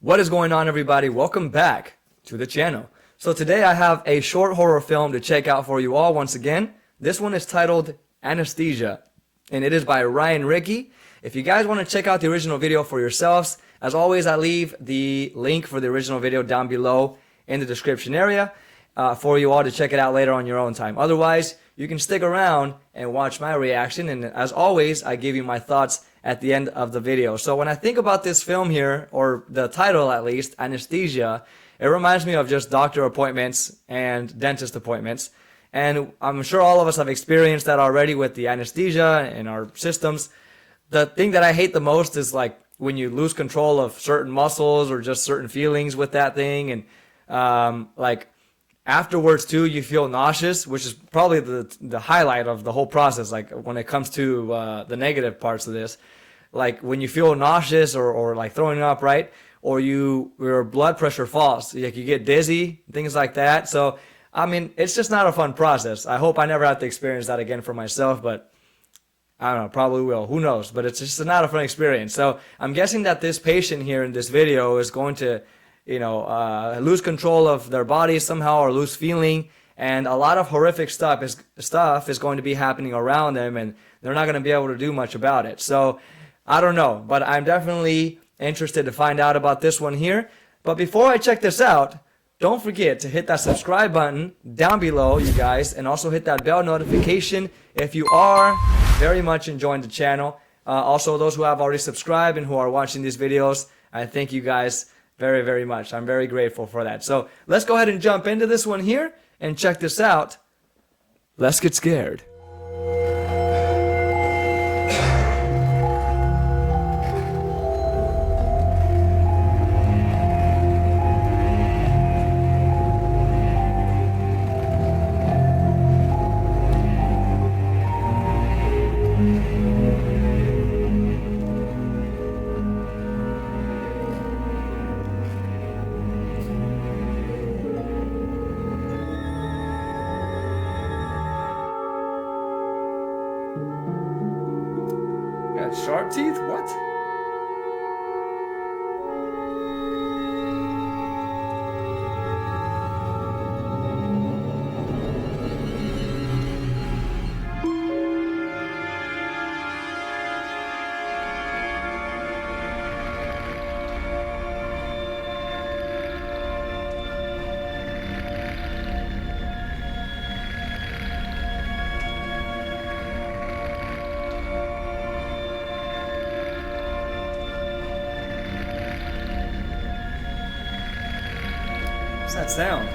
What is going on, everybody? Welcome back to the channel. So today I have a short horror film to check out for you all once again. This one is titled Anesthesia, and it is by Ryan Rickey. If you guys want to check out the original video for yourselves, as always, I leave the link for the original video down below in the description area for you all to check it out later on your own time. Otherwise, you can stick around and watch my reaction, and as always, I give you my thoughts at the end of the video. So when I think about this film here, or the title at least, Anesthesia, it reminds me of just doctor appointments and dentist appointments. And I'm sure all of us have experienced that already with the anesthesia in our systems. The thing that I hate the most is like when you lose control of certain muscles or just certain feelings with that thing, and like afterwards too, you feel nauseous, which is probably the highlight of the whole process. Like when it comes to the negative parts of this, like when you feel nauseous or like throwing up, right? Or your blood pressure falls, like you get dizzy, things like that. So I mean, it's just not a fun process. I hope I never have to experience that again for myself, but I don't know, probably will. Who knows? But it's just not a fun experience. So I'm guessing that this patient here in this video is going to, lose control of their body somehow or lose feeling, and a lot of horrific stuff is going to be happening around them, and they're not going to be able to do much about it. So I don't know, but I'm definitely interested to find out about this one here. But before I check this out, don't forget to hit that subscribe button down below, you guys, and also hit that bell notification if you are very much enjoying the channel. Also, those who have already subscribed and who are watching these videos, I thank you guys very, very much. I'm very grateful for that. So let's go ahead and jump into this one here and check this out. Let's get scared. Shark teeth? What? What's that sound?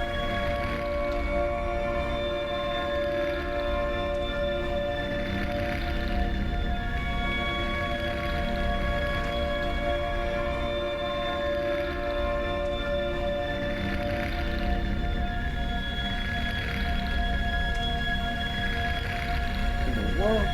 In the world?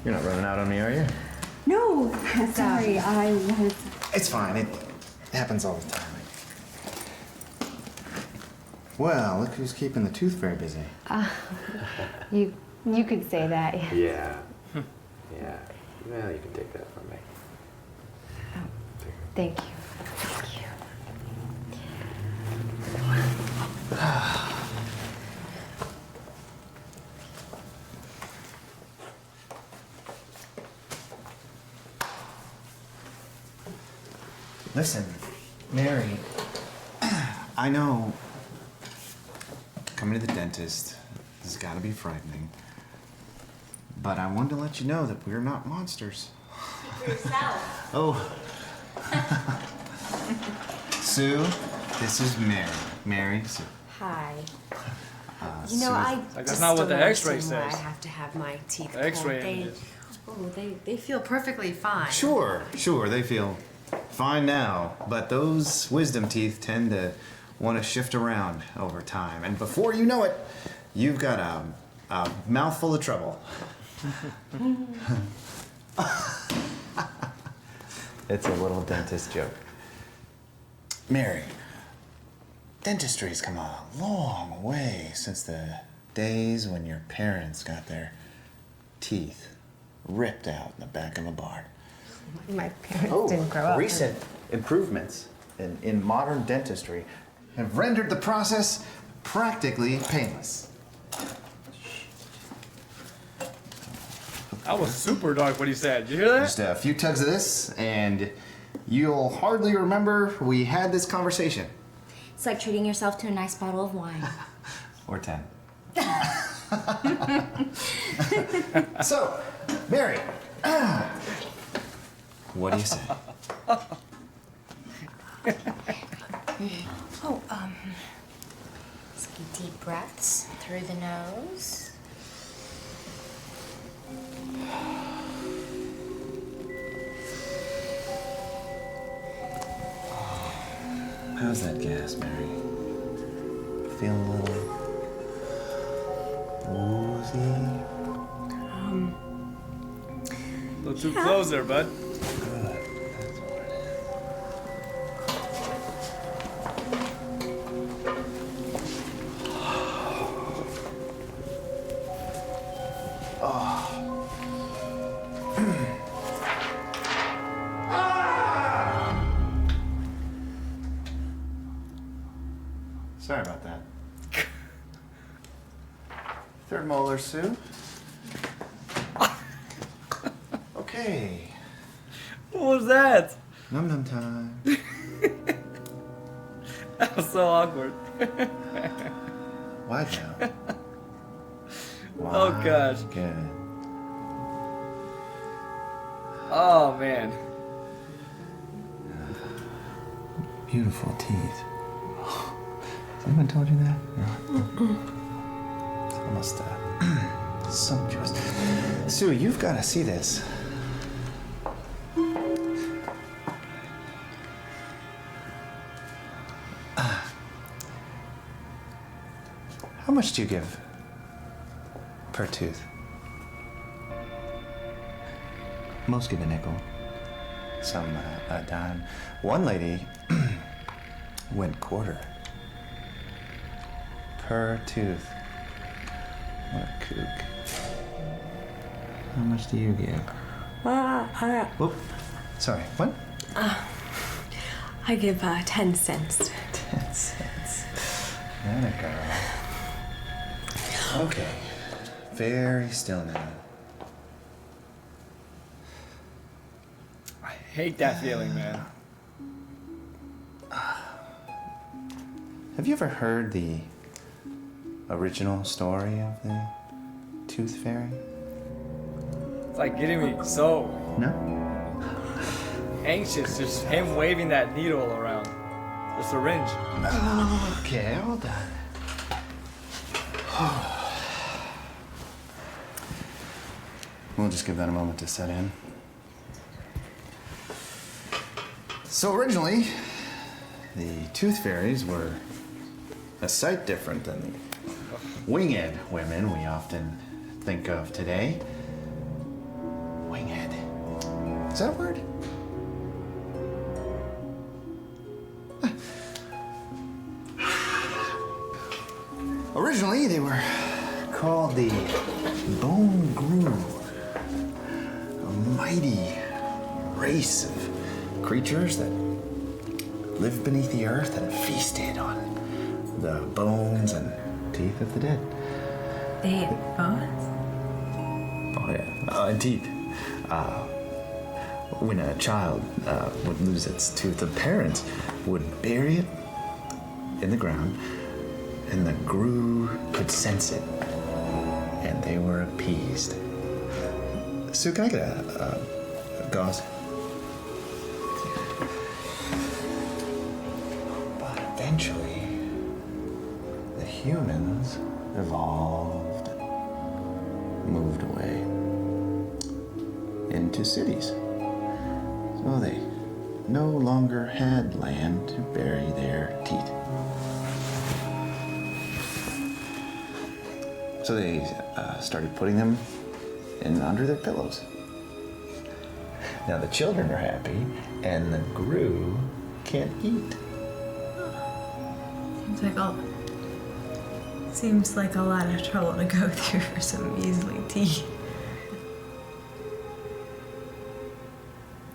You're not running out on me, are you? No, sorry, I was... It's fine. happens all the time. Well, look who's keeping the tooth fairy busy. You could say that. Yeah. Yeah. Well, you can take that from me. Oh, thank you. Thank you. Listen, Mary, I know coming to the dentist has got to be frightening, but I wanted to let you know that we're not monsters. For yourself. Oh. Sue, this is Mary. Mary, Sue. Hi. Sue. I Like, that's just not what don't the X-ray understand why says. I have to have my teeth The X-ray pulled. images. They feel perfectly fine. Sure, they feel fine now, but those wisdom teeth tend to want to shift around over time, and before you know it, you've got a mouthful of trouble. It's a little dentist joke. Mary, dentistry's come a long way since the days when your parents got their teeth ripped out in the back of a barn. My parents didn't grow up. Recent improvements in modern dentistry have rendered the process practically painless. That was super dark what he said. Did you hear that? Just a few tugs of this, and you'll hardly remember we had this conversation. It's like treating yourself to a nice bottle of wine. Or 10. So, Mary, what do you say? Some deep breaths through the nose. How's that gas, Mary? Feel a little woozy? A little too close there, bud. Good. That's what it is. Sorry about that. Third molar, Sue. Okay. What was that? Num num time. That was so awkward. Wide now. Oh, gosh. Good. Oh, man. Beautiful teeth. Has anyone told you that? No. It's almost sumptuous. Sue, you've got to see this. How much do you give per tooth? Most give a nickel. Some a dime. One lady went quarter per tooth. What a kook. How much do you give? Whoop. Sorry, what? I give 10 cents. 10 cents. That a girl. Okay. Very still now. I hate that feeling, man. Have you ever heard the original story of the Tooth Fairy? It's like getting me so No? anxious, just him waving that needle around. The syringe. Okay, hold on. We'll just give that a moment to set in. So originally, the Tooth Fairies were a sight different than the winged women we often think of today. Winged. Is that a word? Originally, they were called the Bone Grue, a mighty race of creatures that lived beneath the earth and feasted on the bones and teeth of the dead. They ate bones? Oh yeah, and teeth. When a child would lose its tooth, the parents would bury it in the ground, and the Grue could sense it, and they were appeased. Sue, can I get a gauze? But eventually, the humans evolved, moved away into cities. So they no longer had land to bury their teeth. So they started putting them in under their pillows. Now the children are happy, and the Grue can't eat. Seems like a lot of trouble to go through for some measly tea.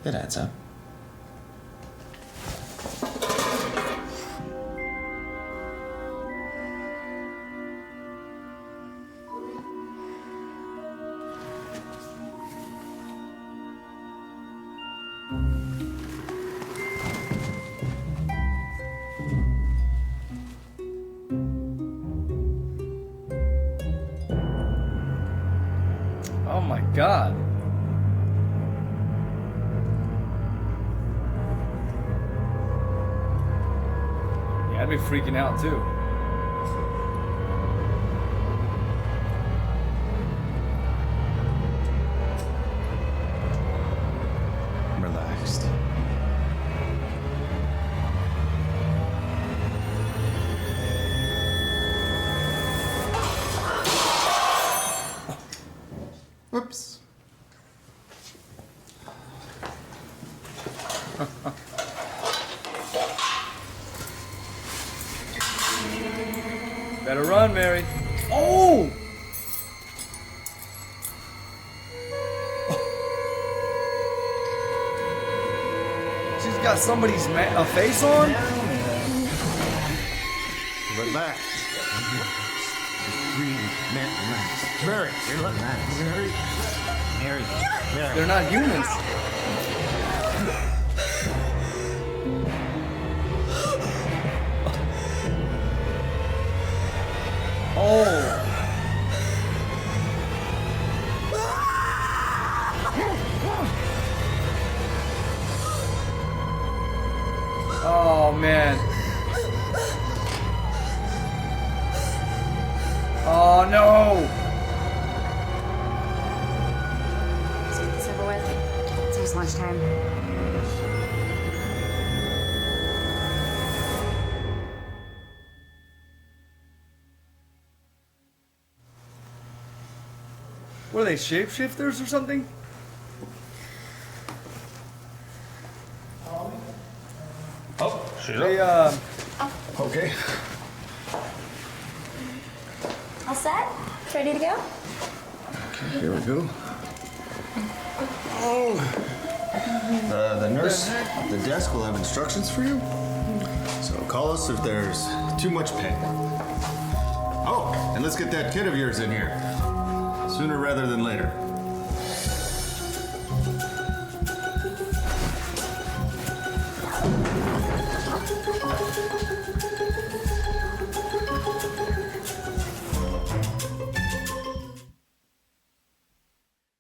It adds up. Oh my god. Yeah, I'd be freaking out too. Relaxed. Whoops. Better run, Mary. Oh! She's got somebody's face on? Relax. Just breathe. Relax. Mary, relax. Mary. Mary. Mary. They're not humans. Oh. Oh man. Oh no. Let's get this over with. It's almost lunchtime. What are they, shapeshifters or something? Oh, she's They Okay. All set? Ready to go? Here we go. Oh. The nurse at the desk will have instructions for you. So call us if there's too much pain. Oh, and let's get that kid of yours in here. Sooner rather than later.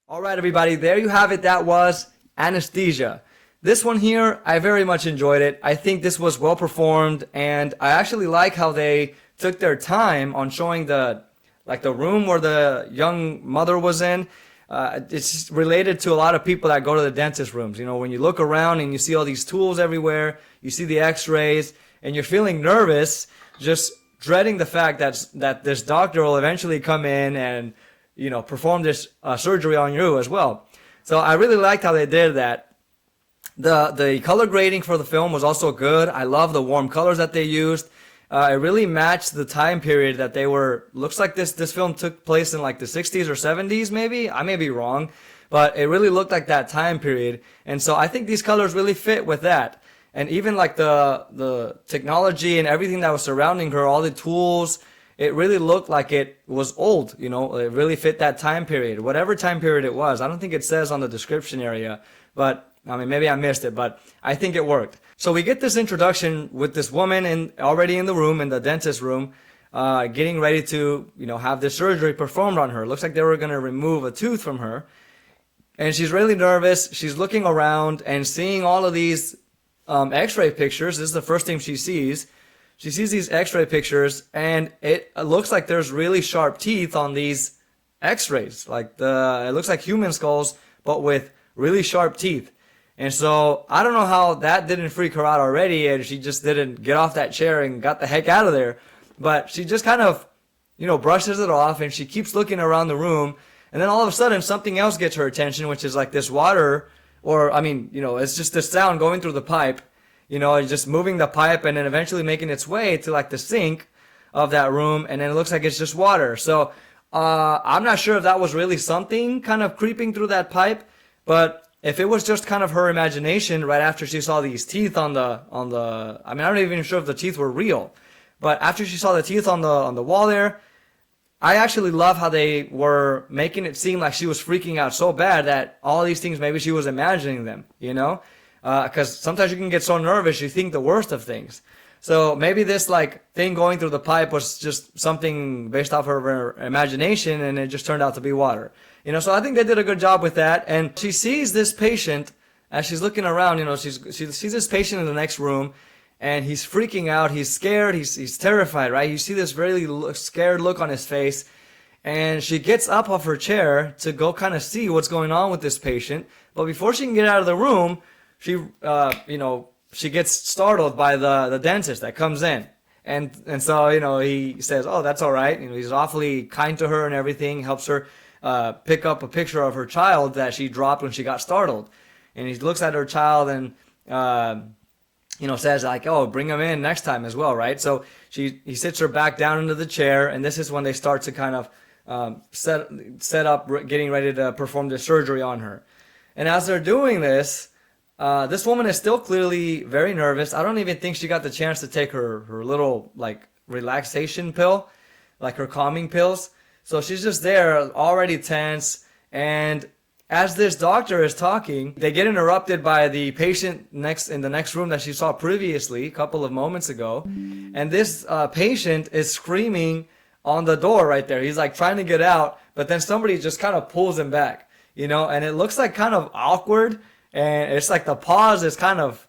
All right, everybody, there you have it. That was Anesthesia. This one here, I very much enjoyed it. I think this was well performed, and I actually like how they took their time on showing the room where the young mother was in. It's related to a lot of people that go to the dentist rooms. You know, when you look around and you see all these tools everywhere, you see the x-rays, and you're feeling nervous, just dreading the fact that this doctor will eventually come in and, you know, perform this surgery on you as well. So I really liked how they did that. The color grading for the film was also good. I love the warm colors that they used. It really matched the time period that they were. Looks like this film took place in like the 60s or 70s, maybe. I may be wrong, but it really looked like that time period. And so I think these colors really fit with that. And even like the technology and everything that was surrounding her, all the tools, it really looked like it was old. You know, it really fit that time period, whatever time period it was. I don't think it says on the description area, but I mean, maybe I missed it, but I think it worked. So we get this introduction with this woman already in the room, in the dentist room, getting ready to, have this surgery performed on her. Looks like they were going to remove a tooth from her. And she's really nervous. She's looking around and seeing all of these x-ray pictures. This is the first thing she sees. She sees these x-ray pictures, and it looks like there's really sharp teeth on these x-rays. It looks like human skulls, but with really sharp teeth. And so I don't know how that didn't freak her out already, and she just didn't get off that chair and got the heck out of there. But she just kind of, brushes it off, and she keeps looking around the room. And then all of a sudden, something else gets her attention, which is like this water, it's just this sound going through the pipe, just moving the pipe and then eventually making its way to like the sink of that room. And then it looks like it's just water. So I'm not sure if that was really something kind of creeping through that pipe, but if it was just kind of her imagination right after she saw these teeth I'm not even sure if the teeth were real, but after she saw the teeth on the wall there, I actually love how they were making it seem like she was freaking out so bad that all these things, maybe she was imagining them, because sometimes you can get so nervous, you think the worst of things. So maybe this thing going through the pipe was just something based off of her imagination, and it just turned out to be water. So I think they did a good job with that. And she sees this patient as she's looking around. She sees this patient in the next room, and he's freaking out. He's scared. He's terrified, right? You see this really scared look on his face. And she gets up off her chair to go kind of see what's going on with this patient. But before she can get out of the room, she gets startled by the dentist that comes in. And so, he says, "Oh, that's all right." He's awfully kind to her and everything, helps her pick up a picture of her child that she dropped when she got startled. And he looks at her child and, says "Oh, bring him in next time as well," right? So he sits her back down into the chair, and this is when they start to kind of set up getting ready to perform the surgery on her. And as they're doing this, this woman is still clearly very nervous. I don't even think she got the chance to take her little relaxation pill, her calming pills. So she's just there, already tense. And as this doctor is talking, they get interrupted by the patient in the next room that she saw previously, a couple of moments ago. And this patient is screaming on the door right there. He's trying to get out, but then somebody just kind of pulls him back, and it looks kind of awkward. And it's the pause is kind of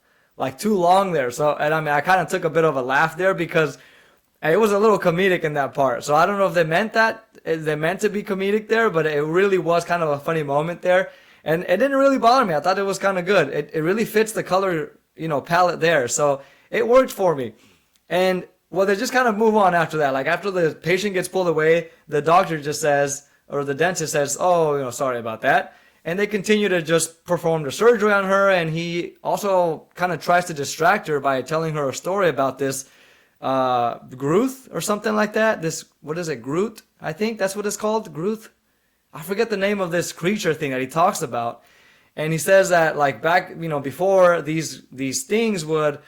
too long there. So, and I kind of took a bit of a laugh there because it was a little comedic in that part. So I don't know if they meant to be comedic there, but it really was kind of a funny moment there. And it didn't really bother me. I thought it was kind of good. It really fits the color, palette there. So it worked for me. And well, they just kind of move on after that. After the patient gets pulled away, the doctor just says, or the dentist says, "Oh, sorry about that." And they continue to just perform the surgery on her, and he also kind of tries to distract her by telling her a story about this Gruth or something like that. What is it, Groot? I think that's what it's called, Gruth. I forget the name of this creature thing that he talks about. And he says that back, before these things would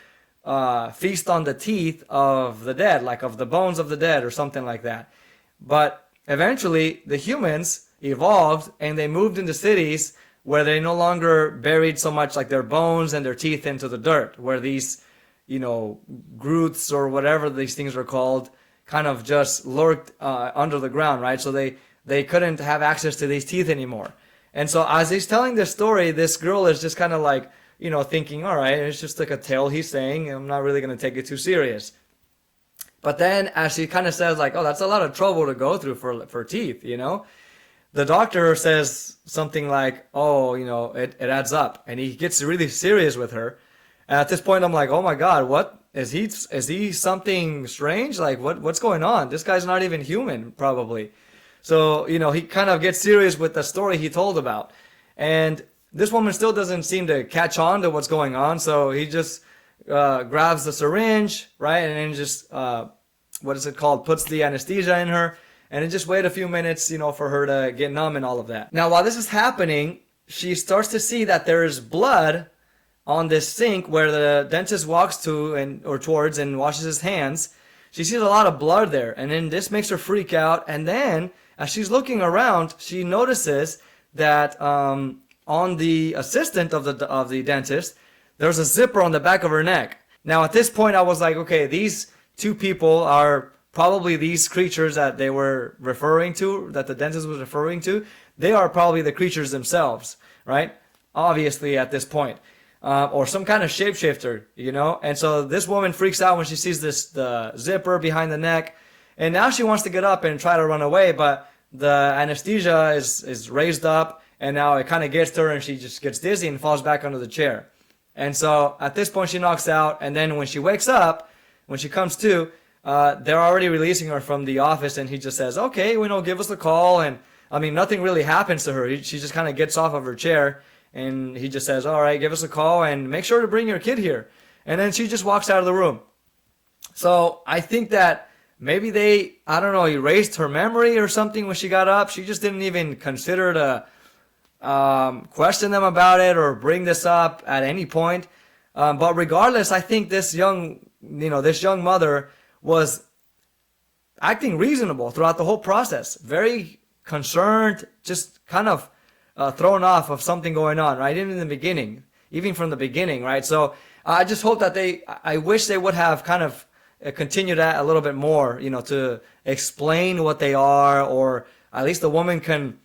feast on the teeth of the dead, of the bones of the dead or something like that. But eventually the humans evolved and they moved into cities where they no longer buried so much their bones and their teeth into the dirt, where these Groots or whatever these things are called kind of just lurked under the ground, right? So they couldn't have access to these teeth anymore. And so as he's telling this story, this girl is just kind of thinking, all right, it's just a tale he's saying, and I'm not really going to take it too serious. But then as she kind of says oh, that's a lot of trouble to go through for teeth, the doctor says something oh, it adds up. And he gets really serious with her. And at this point, I'm oh my God, what? Is he something strange? What's going on? This guy's not even human, probably. So, he kind of gets serious with the story he told about. And this woman still doesn't seem to catch on to what's going on. So he just, grabs the syringe, right, and then just what is it called? Puts the anesthesia in her, and then just wait a few minutes, for her to get numb and all of that. Now, while this is happening, she starts to see that there is blood on this sink where the dentist walks to or towards and washes his hands. She sees a lot of blood there, and then this makes her freak out. And then, as she's looking around, she notices that on the assistant of the dentist, there's a zipper on the back of her neck. Now, at this point, I was like, okay, these two people are probably these creatures that they were referring to, that the dentist was referring to. They are probably the creatures themselves, right? Obviously, at this point. Or some kind of shapeshifter, And so this woman freaks out when she sees the zipper behind the neck. And now she wants to get up and try to run away, but the anesthesia is raised up, and now it kind of gets to her, and she just gets dizzy and falls back under the chair. And so at this point, she knocks out, and then when she wakes up, when she comes to, they're already releasing her from the office, and he just says, okay, give us a call. And I mean, nothing really happens to her. She just kind of gets off of her chair. And he just says, all right, give us a call and make sure to bring your kid here. And then she just walks out of the room. So I think that maybe they, I don't know, erased her memory or something when she got up. She just didn't even consider to question them about it or bring this up at any point. But regardless, I think this young mother was acting reasonable throughout the whole process. Very concerned, just kind of thrown off of something going on, right? Even from the beginning, right? So I just hope that I wish they would have kind of continued that a little bit more, to explain what they are, or at least the woman can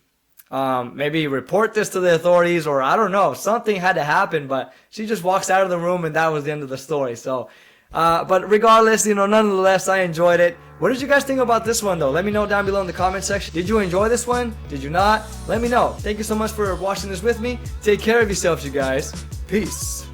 maybe report this to the authorities, or I don't know, something had to happen, but she just walks out of the room and that was the end of the story. So, but regardless, nonetheless, I enjoyed it. What did you guys think about this one, though? Let me know down below in the comment section. Did you enjoy this one? Did you not? Let me know. Thank you so much for watching this with me. Take care of yourselves, you guys. Peace.